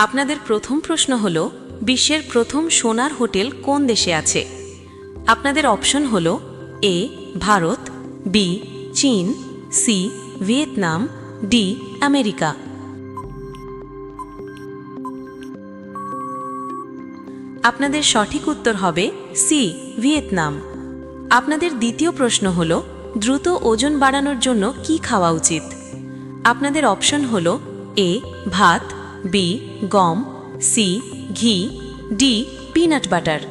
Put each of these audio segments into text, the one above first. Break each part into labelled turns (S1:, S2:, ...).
S1: আপনাদের প্রথম প্রশ্ন হল, বিশ্বের প্রথম সোনার হোটেল কোন দেশে আছে? আপনাদের অপশন হল এ ভারত, বি চীন, সি ভিয়েতনাম, ডি আমেরিকা। আপনাদের সঠিক উত্তর হবে সি ভিয়েতনাম। আপনাদের দ্বিতীয় প্রশ্ন হল, দ্রুত ওজন বাড়ানোর জন্য কি খাওয়া উচিত? আপনাদের অপশন হল এ ভাত, বি গম, সি ঘি, ডি পিনাট বাটার।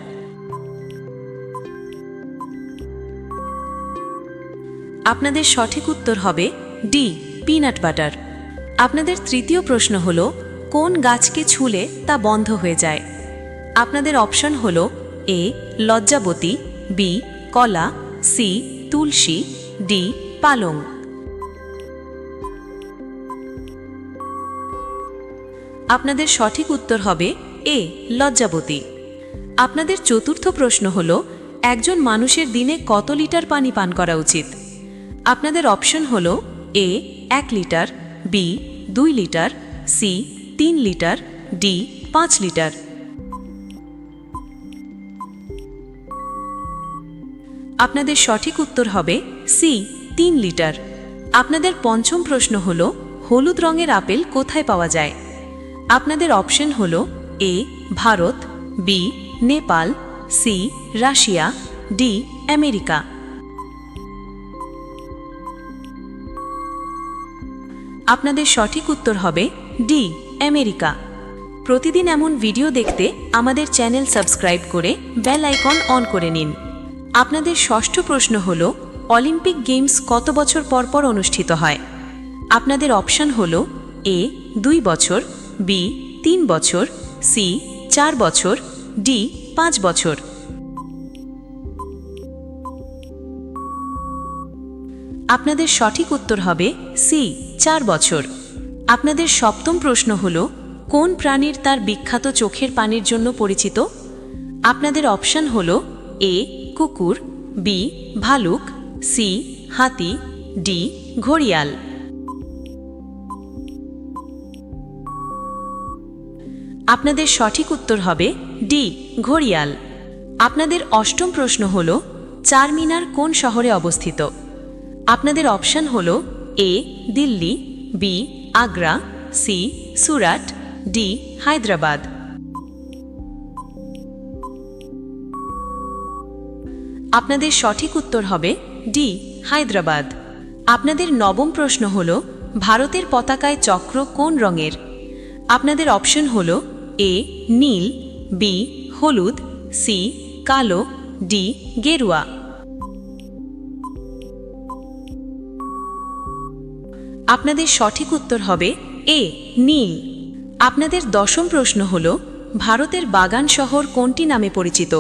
S1: আপনাদের সঠিক উত্তর হবে ডি পিনাট বাটার। আপনাদের তৃতীয় প্রশ্ন হল, কোন গাছকে ছুলে তা বন্ধ হয়ে যায়? আপনাদের অপশন হল এ লজ্জাবতী, বি কলা, সি তুলসী, ডি পালং। আপনাদের সঠিক উত্তর হবে এ লজ্জাবতী। আপনাদের চতুর্থ প্রশ্ন হল, একজন মানুষের দিনে কত লিটার পানি পান করা উচিত? আপনাদের অপশন হল এ 1 লিটার, বি 2 লিটার, সি 3 লিটার, ডি 5 লিটার। আপনাদের সঠিক উত্তর হবে সি 3 লিটার। আপনাদের পঞ্চম প্রশ্ন হল, হলুদ রঙের আপেল কোথায় পাওয়া যায়? আপনাদের অপশন হল A Bharat, B Nepal, C Russia, D America. আপনাদের সঠিক উত্তর হবে ডি আমেরিকা। প্রতিদিন এমন ভিডিও দেখতে আমাদের চ্যানেল সাবস্ক্রাইব করে বেল আইকন অন করে নিন। আপনাদের ষষ্ঠ প্রশ্ন হল, অলিম্পিক গেমস কত বছর পর পর অনুষ্ঠিত হয়? আপনাদের অপশন হল এ 2 বছর, বি 3 বছর, সি 4 বছর, ডি 5 বছর। আপনাদের সঠিক উত্তর হবে সি 4 বছর। আপনাদের সপ্তম প্রশ্ন হল, কোন প্রাণীর তার বিখ্যাত চোখের পানির জন্য পরিচিত? আপনাদের অপশন হল এ কুকুর, বি ভালুক, সি হাতি, ডি ঘড়িয়াল। আপনাদের সঠিক উত্তর হবে ডি ঘড়িয়াল। আপনাদের অষ্টম প্রশ্ন হল, চারমিনার কোন শহরে অবস্থিত? আপনাদের অপশন হল A Delhi, B Agra, C Surat, D Hyderabad. আপনাদের সঠিক উত্তর হবে ডি হায়দ্রাবাদ। আপনাদের নবম প্রশ্ন হল, ভারতের পতাকায় চক্র কোন রঙের? আপনাদের অপশন হল এ নীল, বি হলুদ, সি কালো, ডি গেরুয়া। আপনাদের সঠিক উত্তর হবে এ নীল। আপনাদের দশম প্রশ্ন হল, ভারতের বাগান শহর কোনটি নামে পরিচিত?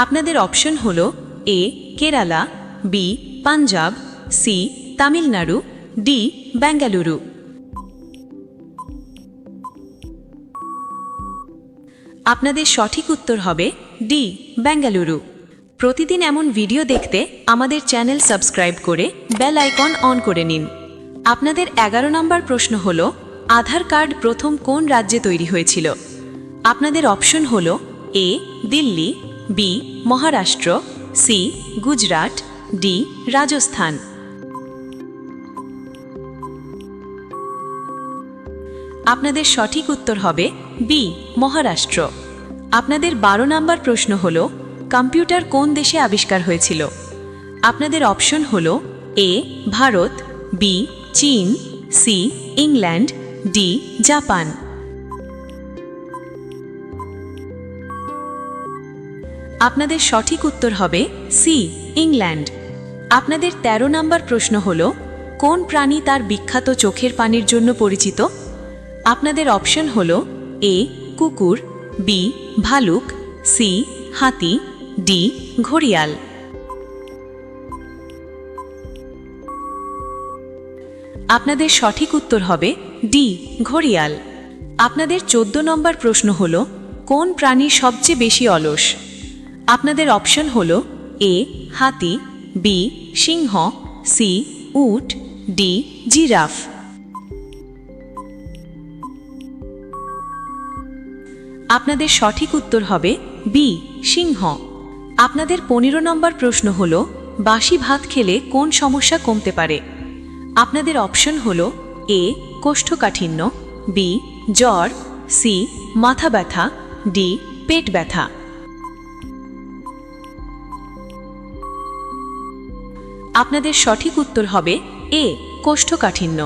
S1: আপনাদের অপশন হল A Kerala, B Punjab, C Tamil Nadu, D Bengaluru. আপনাদের সঠিক উত্তর হবে ডি বেঙ্গালুরু। প্রতিদিন এমন ভিডিও দেখতে আমাদের চ্যানেল সাবস্ক্রাইব করে বেল আইকন অন করে নিন। আপনাদের 11 নম্বর প্রশ্ন হল, আধার কার্ড প্রথম কোন রাজ্যে তৈরি হয়েছিল? আপনাদের অপশন হল A Delhi, B Maharashtra, C Gujarat, D Rajasthan. আপনাদের সঠিক উত্তর হবে বি মহারাষ্ট্র। আপনাদের 12 নম্বর প্রশ্ন হল, কম্পিউটার কোন দেশে আবিষ্কার হয়েছিল? আপনাদের অপশন হল এ ভারত, বি চীন, সি ইংল্যান্ড, ডি জাপান। আপনাদের সঠিক উত্তর হবে সি ইংল্যান্ড। আপনাদের 13 নম্বর প্রশ্ন হল, কোন প্রাণী তার বিখ্যাত চোখের পানির জন্য পরিচিত? আপনাদের অপশন হল এ কুকুর, বি ভালুক, সি হাতি, ডি ঘড়িয়াল। আপনাদের সঠিক উত্তর হবে ডি ঘড়িয়াল। আপনাদের 14 নম্বর প্রশ্ন হল, কোন প্রাণী সবচেয়ে বেশি অলস? আপনাদের অপশন হল এ হাতি, বি সিংহ, সি উট, ডি জিরাফ। আপনাদের সঠিক উত্তর হবে বি সিংহ। আপনাদের 15 নম্বর প্রশ্ন হল বাসি ভাত খেলে কোন সমস্যা কমতে পারে? আপনাদের অপশন হল এ কোষ্ঠকাঠিন্য, বি জ্বর, সি মাথা ব্যথা, ডি পেট ব্যথা। আপনাদের সঠিক উত্তর হবে এ কোষ্ঠকাঠিন্য।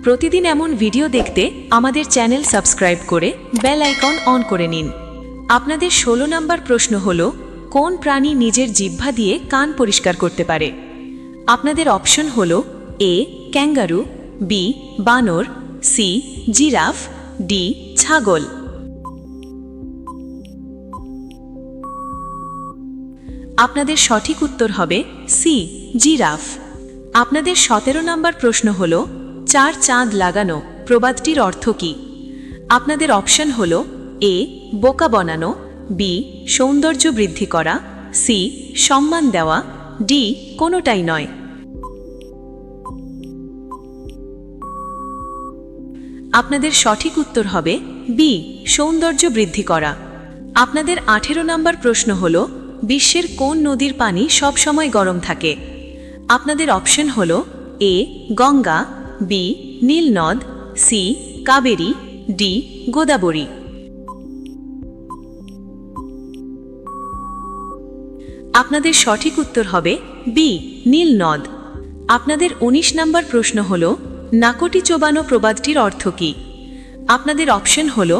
S1: প্রতিদিন এমন ভিডিও দেখতে আমাদের চ্যানেল সাবস্ক্রাইব করে বেল আইকন অন করে নিন। আপনাদের 16 নম্বর প্রশ্ন হল কোন প্রাণী নিজের জিহ্বা দিয়ে কান পরিষ্কার করতে পারে? আপনাদের অপশন হল এ ক্যাঙ্গারু, বি বানর, সি জিরাফ, ডি ছাগল। আপনাদের সঠিক উত্তর হবে সি জিরাফ। আপনাদের 17 নম্বর প্রশ্ন হল 4 চাঁদ লাগানো প্রবাদটির অর্থ কী? আপনাদের অপশন হল এ বোকা বানানো, বি সৌন্দর্য বৃদ্ধি করা, সি সম্মান দেওয়া, ডি কোনোটাই নয়। আপনাদের সঠিক উত্তর হবে বি সৌন্দর্য বৃদ্ধি করা। আপনাদের 18 নম্বর প্রশ্ন হল বিশ্বের কোন নদীর পানি সবসময় গরম থাকে? আপনাদের অপশন হল এ গঙ্গা, বি নীলনদ, সি কাবেরী, ডি গোদাবরী। আপনাদের সঠিক উত্তর হবে বি নীলনদ। আপনাদের 19 নম্বর প্রশ্ন হল নাকটি চোবানো প্রবাদটির অর্থ কী? আপনাদের অপশন হল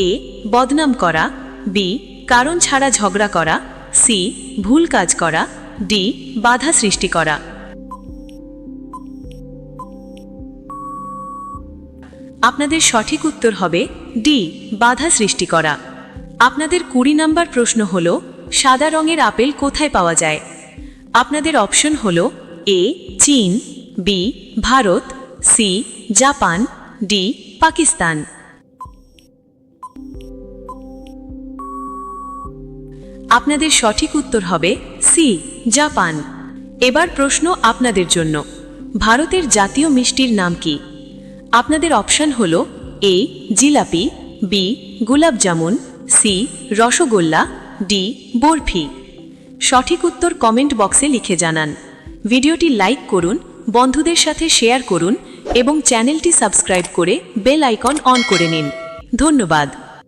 S1: এ বদনাম করা, বি কারণ ছাড়া ঝগড়া করা, সি ভুল কাজ করা, ডি বাধা সৃষ্টি করা। আপনাদের সঠিক উত্তর হবে ডি বাধা সৃষ্টি করা। আপনাদের 20 নম্বর প্রশ্ন হল সাদা রঙের আপেল কোথায় পাওয়া যায়? আপনাদের অপশন হল এ চীন, B Bharat, C Japan, D Pakistan. আপনাদের সঠিক উত্তর হবে সি জাপান। এবার প্রশ্ন আপনাদের জন্য, ভারতের জাতীয় মিষ্টির নাম কি? আপনাদের অপশন হল এ জিলাপি, বি গোলাপ জামুন, সি রসগোল্লা, ডি বরফি। সঠিক উত্তর কমেন্ট বক্সে লিখে জানান। ভিডিওটি লাইক করুন, বন্ধুদের সাথে শেয়ার করুন এবং চ্যানেলটি সাবস্ক্রাইব করে বেল আইকন অন করে নিন। ধন্যবাদ।